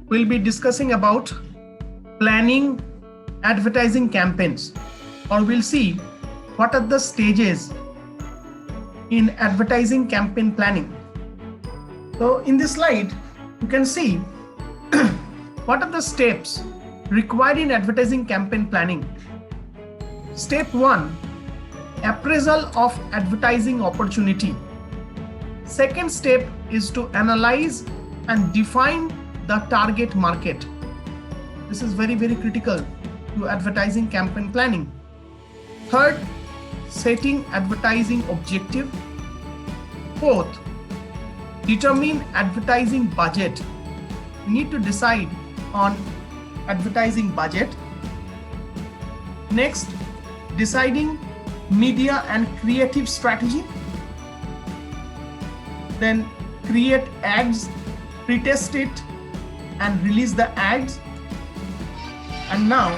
we'll be discussing about planning advertising campaigns, or we'll see what are the stages in advertising campaign planning. So in this slide, you can see what are the steps required in advertising campaign planning. Step 1, appraisal of advertising opportunity. Second step is to analyze and define the target market. This is very, very critical to advertising campaign planning. Third, setting advertising objective. Fourth, determine advertising budget. You need to decide on advertising budget. Next, deciding media and creative strategy. Then create ads, pre-test it, and release the ads. And now,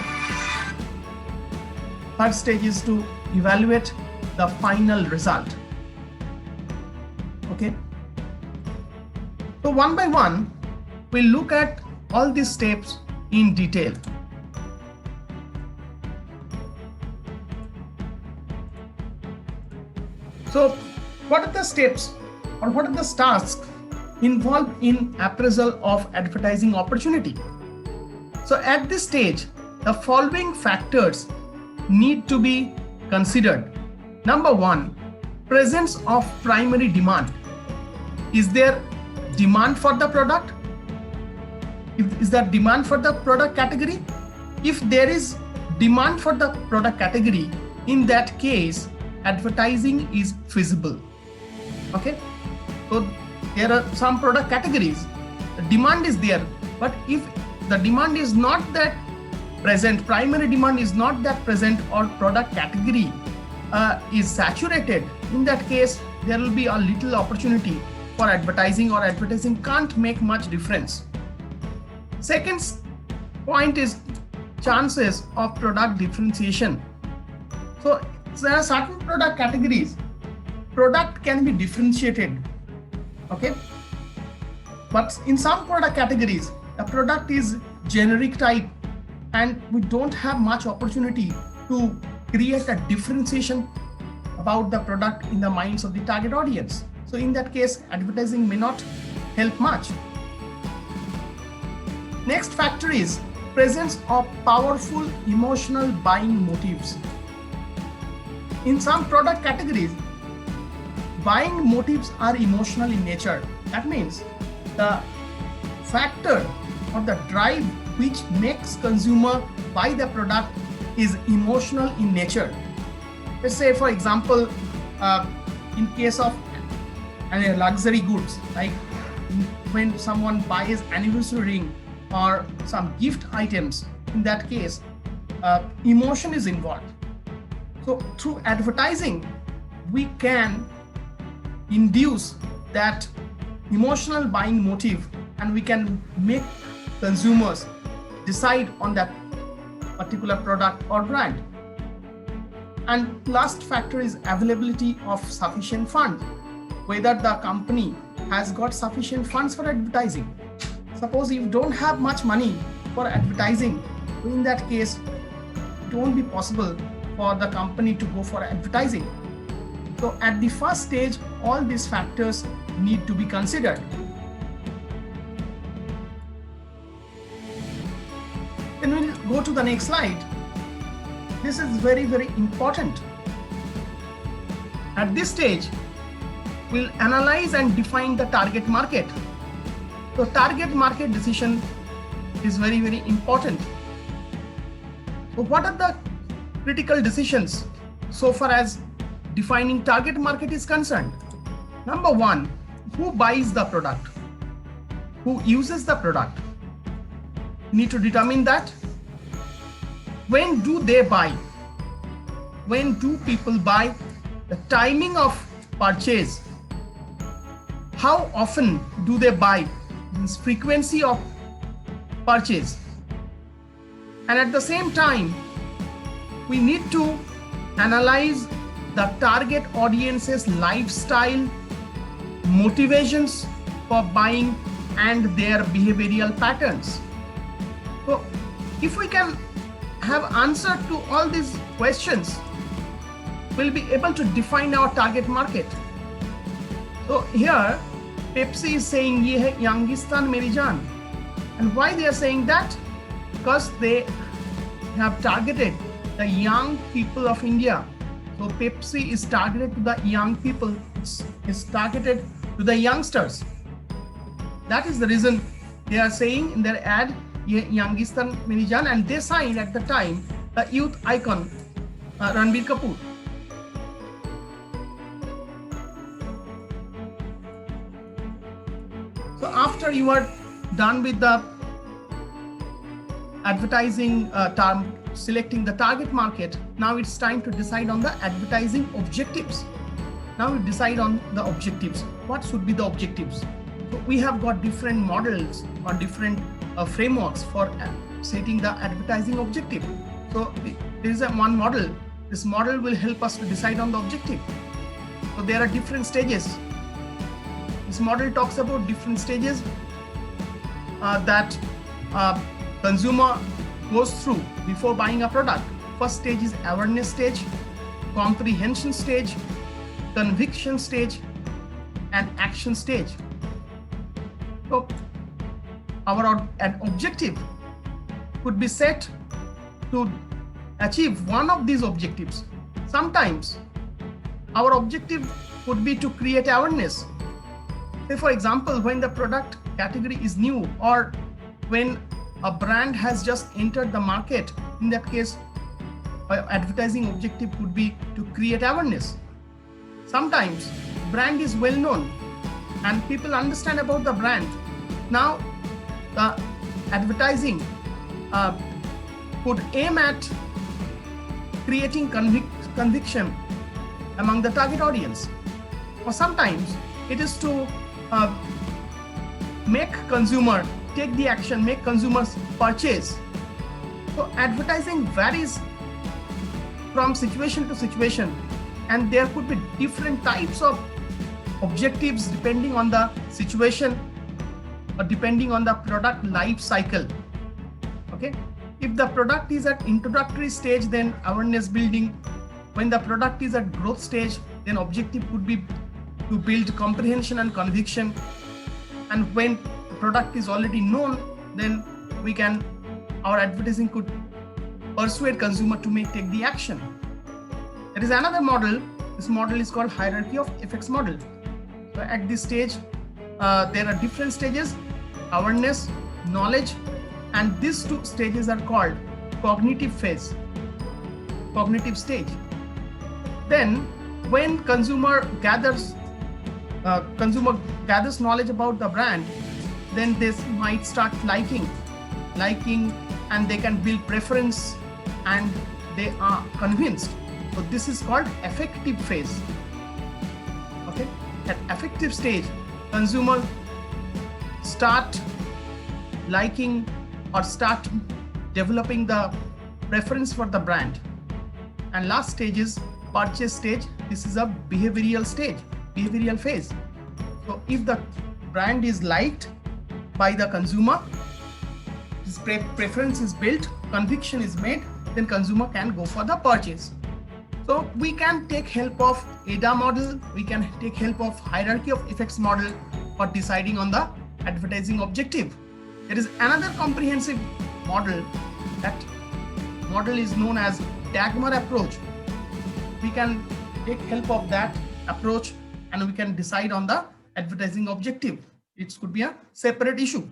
third stage is to evaluate the final result. Okay. So one by one, we'll look at all these steps in detail. So what are the steps or what are the tasks involved in appraisal of advertising opportunity? So at this stage, the following factors need to be considered. Number 1, presence of primary demand. Is there demand for the product? Is there demand for the product category? If there is demand for the product category, in that case, advertising is feasible. Okay, so there are some product categories, the demand is there, but if the demand is not that present, primary demand is not that present, or product category is saturated, in that case, there will be a little opportunity for advertising, or advertising can't make much difference. Second point is chances of product differentiation. So there are certain product categories, product can be differentiated, okay? But in some product categories, the product is generic type and we don't have much opportunity to create a differentiation about the product in the minds of the target audience. So in that case, advertising may not help much. Next factor is presence of powerful emotional buying motives. In some product categories, buying motives are emotional in nature. That means the factor or the drive which makes consumer buy the product is emotional in nature. Let's say, for example, in case of luxury goods, like when someone buys anniversary ring or some gift items, in that case, emotion is involved. So through advertising, we can induce that emotional buying motive and we can make consumers decide on that particular product or brand. And last factor is availability of sufficient funds, whether the company has got sufficient funds for advertising. Suppose you don't have much money for advertising, in that case, it won't be possible for the company to go for advertising. So at the first stage, all these factors need to be considered. Then we'll go to the next slide. This is very, very important. At this stage, we'll analyze and define the target market. So target market decision is very, very important. So what are the critical decisions so far as defining target market is concerned? Number 1, who buys the product? Who uses the product? You need to determine that. When do they buy? When do people buy? The timing of purchase. How often do they buy? Means frequency of purchase. And at the same time, we need to analyze the target audience's lifestyle, motivations for buying and their behavioral patterns. So if we can have answer to all these questions, we'll be able to define our target market. So here Pepsi is saying ye hai Yangistan Meri Jaan. And why they are saying that? Because they have targeted the young people of India. So Pepsi is targeted to the young people, it's targeted to the youngsters. That is the reason they are saying in their ad, ye Yangistan Meri Jaan, and they signed at the time the youth icon Ranbir Kapoor. So after you are done with the advertising term, selecting the target market, now it's time to decide on the advertising objectives. Now we decide on the objectives. What should be the objectives? So we have got different models or different frameworks for setting the advertising objective. So there is one model. This model will help us to decide on the objective. So there are different stages. This model talks about different stages that consumer goes through before buying a product. First stage is awareness stage, comprehension stage, conviction stage, and action stage. So an objective could be set to achieve one of these objectives. Sometimes our objective would be to create awareness. Say for example, when the product category is new, or when a brand has just entered the market, in that case, advertising objective could be to create awareness. Sometimes brand is well known and people understand about the brand. Now the advertising could aim at creating conviction among the target audience. Or sometimes it is to make consumer take the action, make consumers purchase. So advertising varies from situation to situation, and there could be different types of objectives depending on the situation or depending on the product life cycle. Okay, if the product is at introductory stage, then awareness building. When the product is at growth stage, then objective could be to build comprehension and conviction. And when the product is already known, then our advertising could persuade consumer to take the action. There is another model. This model is called hierarchy of effects model. So at this stage, there are different stages: awareness, knowledge, and these two stages are called cognitive phase, cognitive stage. Then when consumer gathers knowledge about the brand, then they might start liking, and they can build preference, and they are convinced. So this is called affective phase. Okay, at affective stage, consumer start liking or start developing the preference for the brand. And last stage is purchase stage. This is a behavioral stage, behavioral phase. So if the brand is liked by the consumer, his preference is built, conviction is made, then consumer can go for the purchase. So we can take help of AIDA model, we can take help of hierarchy of effects model for deciding on the advertising objective. There is another comprehensive model. That model is known as Dagmar approach. We can take help of that approach and we can decide on the advertising objective. It could be a separate issue.